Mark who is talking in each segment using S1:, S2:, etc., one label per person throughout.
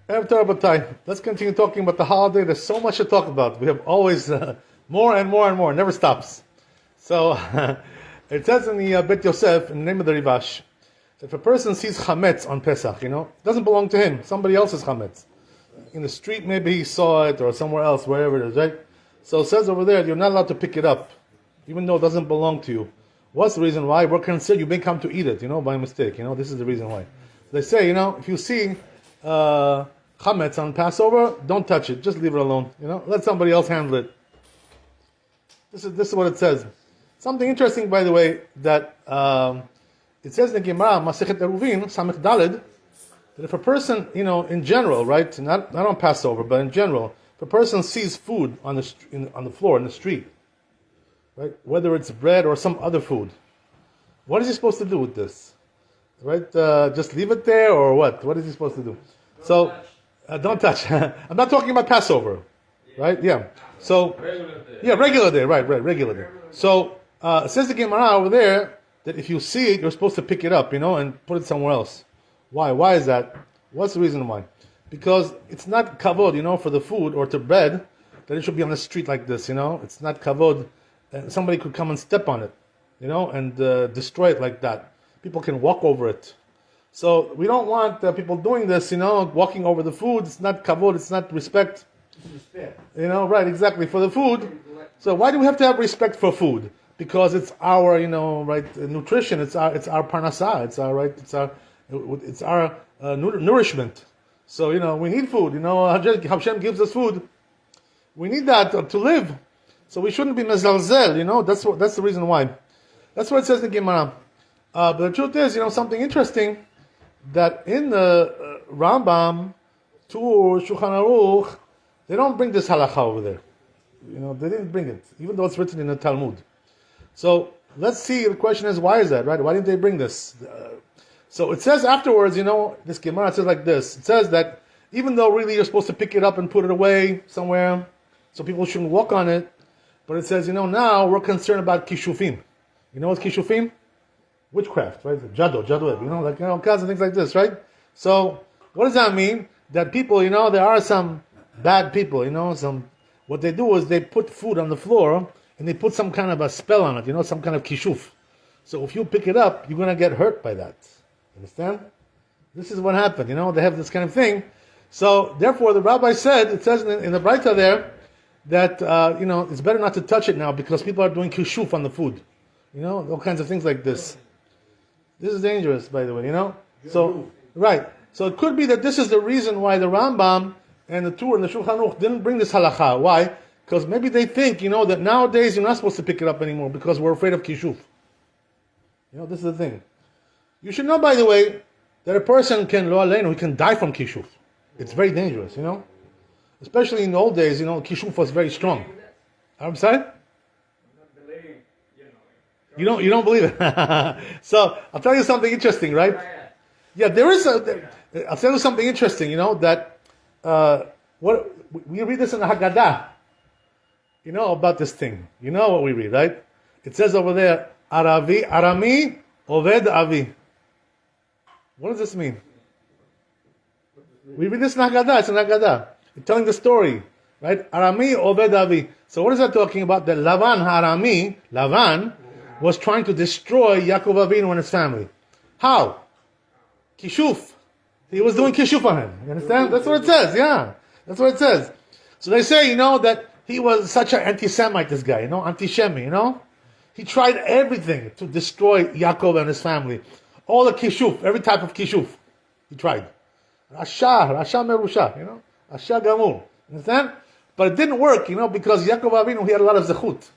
S1: Let's continue talking about the holiday. There's so much to talk about. We have always more and more and more. It never stops. So it says in the Bet Yosef, in the name of the Rivash, if a person sees Chametz on Pesach, it doesn't belong to him. Somebody else's Chametz. In the street, maybe he saw it, or somewhere else, wherever it is, right? So it says over there, you're not allowed to pick it up, even though it doesn't belong to you. What's the reason why? We're considered, you may come to eat it, by mistake. This is the reason why. They say, if you see Chametz on Passover, don't touch it. Just leave it alone. Let somebody else handle it. This is what it says. Something interesting, by the way, that it says in the Gemara, Masechet Eruvin, Samech Daled, that if a person, in general, right, not on Passover, but in general, if a person sees food on the floor in the street, right, whether it's bread or some other food, what is he supposed to do with this? Right, just leave it there, or what? What is he supposed to do? So, don't touch. I'm not talking about Passover, right? Yeah. So, regular day, right, regular day. So, it says the Gemara over there that if you see it, you're supposed to pick it up, and put it somewhere else. Why? Why is that? What's the reason why? Because it's not kavod, for the food or to bread, that it should be on the street like this, It's not kavod. Somebody could come and step on it, and destroy it like that. People can walk over it. So we don't want people doing this, walking over the food. It's not kavod, it's not respect. Right, exactly, for the food. So why do we have to have respect for food? Because it's our, nutrition. It's our parnasah. It's our nourishment. So we need food. Hashem gives us food. We need that to live. So we shouldn't be mezalzel. That's the reason why. That's what it says in the Gemara. But the truth is, something interesting, that in the Rambam, Tur, Shulchan Aruch, they don't bring this halakha over there. They didn't bring it, even though it's written in the Talmud. So let's see. The question is, why is that, right? Why didn't they bring this? So it says afterwards, this Gemara says like this. It says that even though really you're supposed to pick it up and put it away somewhere, so people shouldn't walk on it, but it says, now we're concerned about kishufim. You know what's kishufim? Witchcraft, right? Jado, all kinds of things like this, right? So what does that mean? That people, there are some bad people, what they do is they put food on the floor and they put some kind of a spell on it, some kind of kishuf. So if you pick it up, you're going to get hurt by that. Understand? This is what happened, they have this kind of thing. So therefore the rabbi said, it says in the Braita there, that, it's better not to touch it now because people are doing kishuf on the food. All kinds of things like this. This is dangerous, by the way, So, right. So it could be that this is the reason why the Rambam and the Tur and the Shulchan Aruch didn't bring this halakha. Why? Because maybe they think, that nowadays you're not supposed to pick it up anymore because we're afraid of kishuf. This is the thing. You should know, by the way, that a person can, lo aleinu, he can die from kishuf. It's very dangerous, Especially in the old days, kishuf was very strong. I'm sorry? You don't believe it. So I'll tell you something interesting, right? Yeah, I'll tell you something interesting. That what we read this in the Haggadah. About this thing. You know what we read, right? It says over there, Arami Oved Avi. What does this mean? We read this in Haggadah. It's in Haggadah. It's telling the story, right? Arami Oved Avi. So what is that talking about? That Lavan was trying to destroy Yaakov Avinu and his family. How? Kishuf. He was doing kishuf on him. You understand? That's what it says. Yeah. That's what it says. So they say, that he was such an anti-Semite, this guy, anti-Shemi, He tried everything to destroy Yaakov and his family. All the kishuf, every type of kishuf. He tried. Rasha merusha, Rasha gamur. Understand? But it didn't work, because Yaakov Avinu, he had a lot of zechut.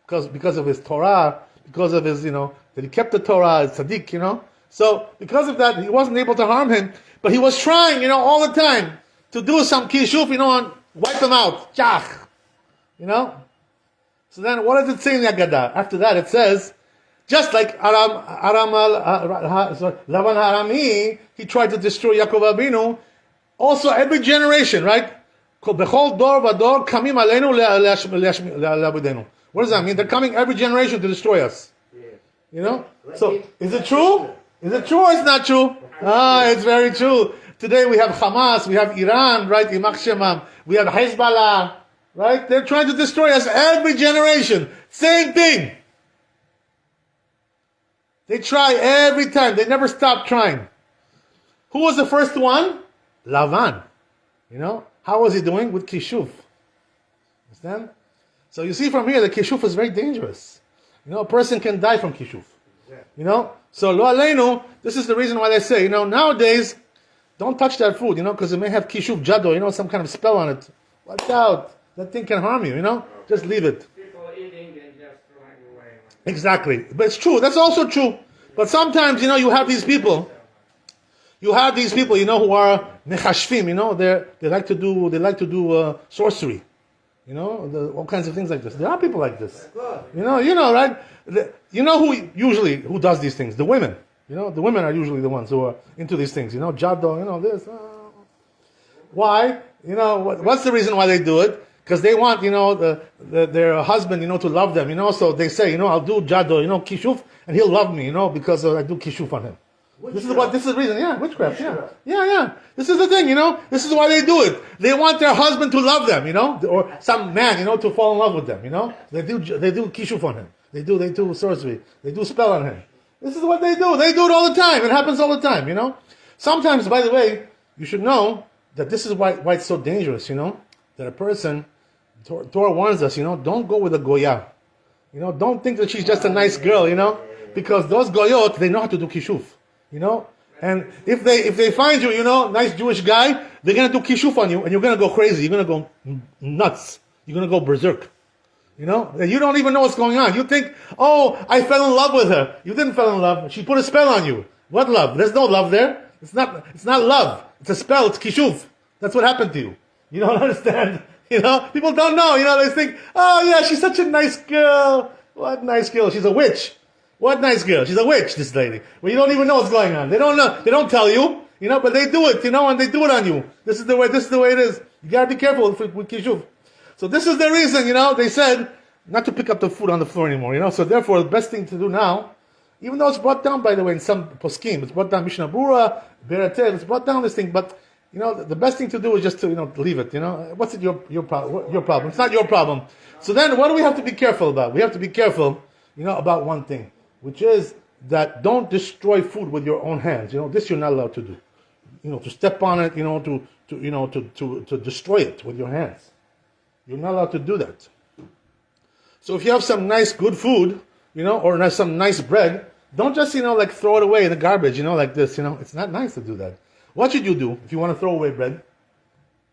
S1: Because of his Torah, because of his, that he kept the Torah, his tzaddik, So, because of that, he wasn't able to harm him. But he was trying, all the time to do some kishuf, and wipe him out. Chach. So then, what does it say in the Haggadah? After that, it says, just like Lavan Harami, he tried to destroy Yaakov Avinu. Also, every generation, right? Bechol dor vador kamim aleinu le'abudenu. What does that mean? They're coming every generation to destroy us. So, is it true? Is it true or it's not true? It's very true. Today we have Hamas, we have Iran, right? Imach Shemam. We have Hezbollah, right? They're trying to destroy us every generation. Same thing. They try every time. They never stop trying. Who was the first one? Lavan. How was he doing? With Kishuf. Understand? So you see from here that Kishuf is very dangerous. A person can die from Kishuf. So lo aleinu, this is the reason why they say, nowadays, don't touch that food, because it may have Kishuf jado, some kind of spell on it. Watch out. That thing can harm you, Just leave it.
S2: People eating and just throwing away.
S1: Exactly. But it's true. That's also true. But sometimes, you have these people. You have these people, who are mechashfim, they like to do sorcery. All kinds of things like this. There are people like this. Right? Who does these things? The women. The women are usually the ones who are into these things. Jado, this. Why? What's the reason why they do it? Because they want, their husband, to love them, So they say, I'll do jado, kishuf, and he'll love me, because I do kishuf on him. This is the reason, witchcraft, yeah. This is the thing, This is why they do it. They want their husband to love them, or some man, to fall in love with them, They do kishuf on him. They do sorcery. They do spell on him. This is what they do. They do it all the time. It happens all the time, Sometimes, by the way, you should know that this is why it's so dangerous, that a person, Torah warns us, don't go with a goya. Don't think that she's just a nice girl, because those goyot, they know how to do kishuf. And if they find you, nice Jewish guy, they're gonna do kishuf on you, and you're gonna go crazy. You're gonna go nuts. You're gonna go berserk. You don't even know what's going on. You think, I fell in love with her. You didn't fall in love. She put a spell on you. What love? There's no love there. It's not love. It's a spell. It's kishuf. That's what happened to you. You don't understand. People don't know. They think, she's such a nice girl. What nice girl? She's a witch. What nice girl? She's a witch, this lady. Well, you don't even know what's going on. They don't know. They don't tell you, but they do it, and they do it on you. This is the way it is. You gotta be careful with kishuf. So this is the reason, they said not to pick up the food on the floor anymore, So therefore, the best thing to do now, even though it's brought down, by the way, in some poskim, it's brought down Mishnah Bura, Beratel, it's brought down this thing, but, the best thing to do is just to, leave it, What's it your problem? Your problem. It's not your problem. So then, what do we have to be careful about? We have to be careful, about one thing, which is that don't destroy food with your own hands. This you're not allowed to do. To step on it, to destroy it with your hands. You're not allowed to do that. So if you have some nice good food, or some nice bread, don't just, throw it away in the garbage, like this, It's not nice to do that. What should you do if you want to throw away bread?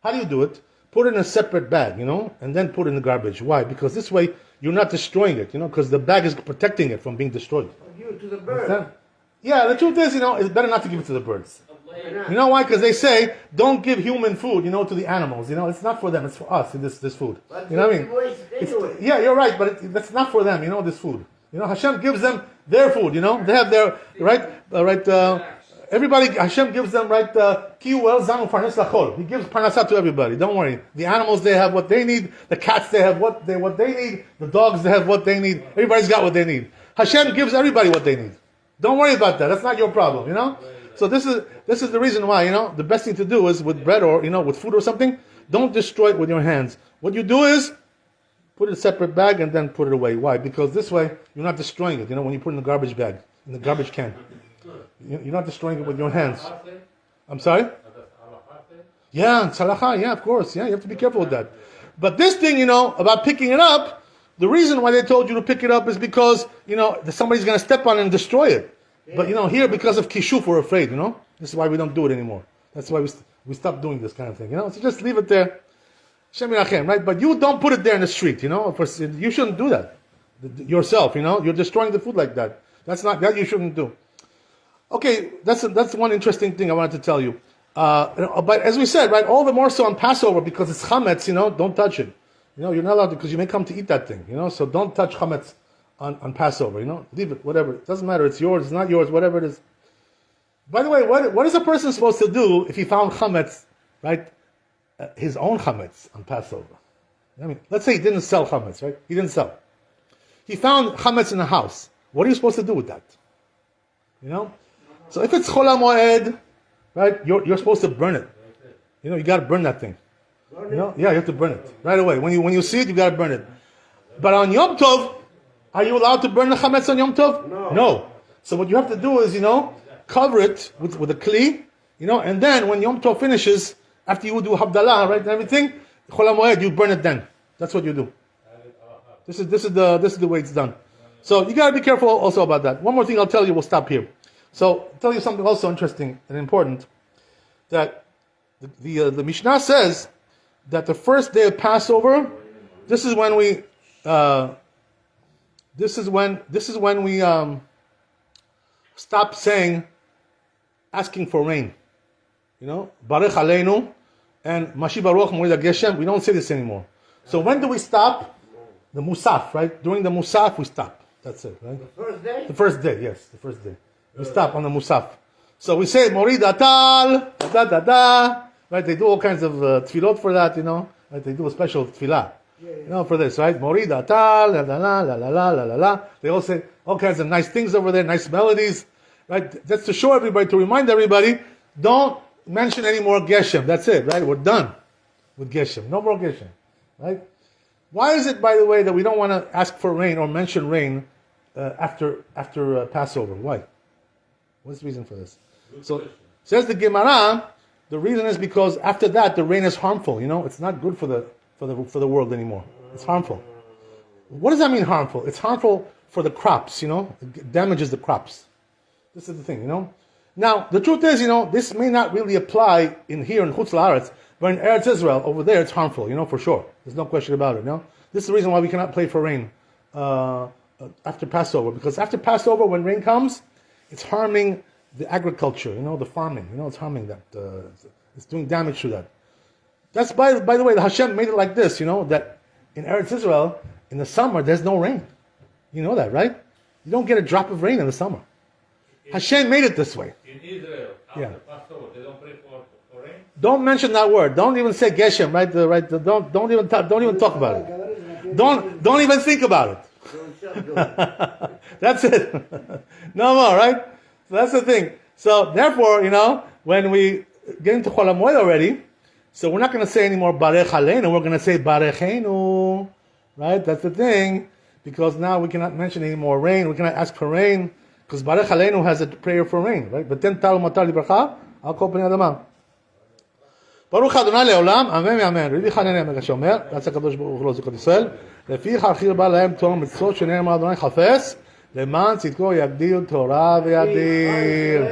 S1: How do you do it? Put it in a separate bag, and then put it in the garbage. Why? Because this way you're not destroying it, because the bag is protecting it from being destroyed.
S2: Give it to the bird.
S1: Yeah, the truth is, it's better not to give it to the birds. You know why? Because they say, don't give human food, to the animals. It's not for them, it's for us, this food.
S2: But
S1: you know what I mean? Yeah, you're right, but that's not for them, this food. Hashem gives them their food, they have their, everybody, Hashem gives them, He gives parnasah to everybody, don't worry. The animals, they have what they need. The cats, they have what they need. The dogs, they have what they need. Everybody's got what they need. Hashem gives everybody what they need. Don't worry about that. That's not your problem, So this is the reason why, the best thing to do is with bread or, with food or something, don't destroy it with your hands. What you do is, put it in a separate bag and then put it away. Why? Because this way, you're not destroying it, when you put it in the garbage bag, in the garbage can. You're not destroying it with your hands. I'm sorry? Yeah, tzalacha, yeah, of course. Yeah, you have to be careful with that. But this thing, about picking it up, the reason why they told you to pick it up is because, somebody's going to step on it and destroy it. But, here, because of kishuf, we're afraid, This is why we don't do it anymore. That's why we stopped doing this kind of thing, So just leave it there. Shem Yirachem, right? But you don't put it there in the street, You shouldn't do that yourself, You're destroying the food like that. That you shouldn't do. Okay, that's one interesting thing I wanted to tell you. But as we said, right, all the more so on Passover because it's chametz, don't touch it. You're not allowed to, because you may come to eat that thing, So don't touch chametz on Passover, Leave it, whatever. It doesn't matter. It's yours, it's not yours, whatever it is. By the way, what is a person supposed to do if he found chametz, right? His own chametz on Passover. Let's say he didn't sell chametz, right? He didn't sell. He found chametz in the house. What are you supposed to do with that? So if it's Chol HaMoed, right? You're supposed to burn it. You know, you got to burn that thing. You know, yeah, you have to burn it right away. When you see it, you got to burn it. But on Yom Tov, are you allowed to burn the chametz on Yom Tov? No. So what you have to do is, cover it with a kli, and then when Yom Tov finishes, after you do Havdalah, right, and everything, Chol HaMoed, you burn it then. That's what you do. This is the way it's done. So you got to be careful also about that. One more thing I'll tell you, we'll stop here. So I'll tell you something also interesting and important, that the Mishnah says that the first day of Passover, this is when we stop asking for rain. Barech Aleinu and Mashiv Baruch Moed Geshem. We don't say this anymore. So when do we stop? The Musaf, right? During the Musaf, we stop. That's it, right?
S2: The first day?
S1: The first day, yes, the first day. We stop on the Musaf. So we say Morid Atal, da da da. Right? They do all kinds of tefillot for that, Right? They do a special tefillah, for this, right? Morid Atal, la la la la la la la la. They all say all kinds of nice things over there, nice melodies, right? That's to show everybody, to remind everybody, don't mention any more Geshem. That's it, right? We're done with Geshem. No more Geshem, right? Why is it, by the way, that we don't want to ask for rain or mention rain after Passover? Why? What's the reason for this? So says the Gemara, the reason is because after that the rain is harmful. It's not good for the world anymore. It's harmful. What does that mean, harmful? It's harmful for the crops. It damages the crops. This is the thing. Now the truth is, this may not really apply here in Chutz La'aretz, but in Eretz Israel over there it's harmful. For sure. There's no question about it. This is the reason why we cannot pray for rain after Passover, because after Passover, when rain comes, it's harming the agriculture, the farming, it's harming that, it's doing damage to that. That's by the way, the Hashem made it like this, that in Eretz Israel, in the summer, there's no rain. You know that, right? You don't get a drop of rain in the summer. Hashem made it this way.
S3: In Israel, after Passover, they don't pray for rain?
S1: Don't mention that word. Don't even say Geshem, right? Don't even talk about it. Don't even think about it. That's it. No more, right? So that's the thing. So therefore, when we get into Chol HaMoed already, so we're not going to say anymore Barech Aleinu, we're going to say Barecheinu, right? That's the thing, because now we cannot mention any more rain, we cannot ask for rain, because Barech Aleinu has a prayer for rain, right? But then Talu Matar Libracha, Al Kol Pnei Adama. ברוך ה' לעולם, אמן ואמן. רבי חנניה המקשר אומר, רצה הקדוש ברוך הוא לא זכות ישראל, לפי חרחיר בא להם תורה ומצוות שנאמר אדוני חפש, למען צדקו יגדיל תורה וידיר.